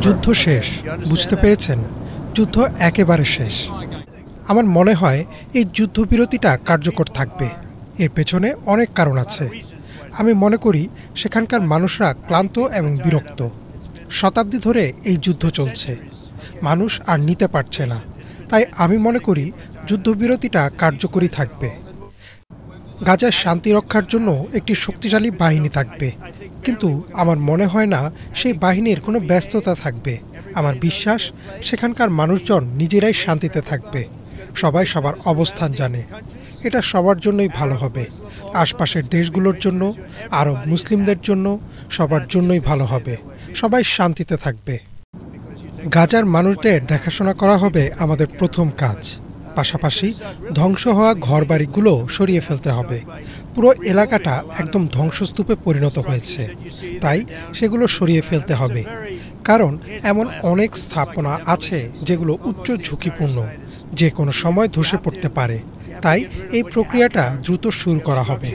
যুদ্ধ শেষ, বুঝতে পেরেছেন? যুদ্ধ একেবারে শেষ। আমার মনে হয় এই যুদ্ধবিরতিটা কার্যকর থাকবে। এর পেছনে অনেক কারণ আছে। আমি মনে করি সেখানকার মানুষরা ক্লান্ত এবং বিরক্ত। শতাব্দী ধরে এই যুদ্ধ চলছে, মানুষ আর নিতে পারছে না। তাই আমি মনে করি যুদ্ধবিরতিটা কার্যকরী থাকবে। গাজায় শান্তি রক্ষার জন্য একটি শক্তিশালী বাহিনী থাকবে, কিন্তু আমার মনে হয় না সেই বাহিনীর কোনো ব্যস্ততা থাকবে। আমার বিশ্বাস সেখানকার মানুষজন নিজেরাই শান্তিতে থাকবে। সবাই সবার অবস্থান জানে। এটা সবার জন্যই ভালো হবে। আশপাশের দেশগুলোর জন্য, আরব মুসলিমদের জন্য, সবার জন্যই ভালো হবে। সবাই শান্তিতে থাকবে। গাজার মানুষদের দেখাশোনা করা হবে আমাদের প্রথম কাজ। পাশাপাশি ধ্বংস হওয়া ঘরবাড়িগুলো সরিয়ে ফেলতে হবে। পুরো এলাকাটা একদম ধ্বংসস্তূপে পরিণত হয়েছে, তাই সেগুলো সরিয়ে ফেলতে হবে। কারণ এমন অনেক স্থাপনা আছে যেগুলো উচ্চ ঝুঁকিপূর্ণ, যে কোনো সময় ধসে পড়তে পারে। তাই এই প্রক্রিয়াটা দ্রুত শুরু করা হবে।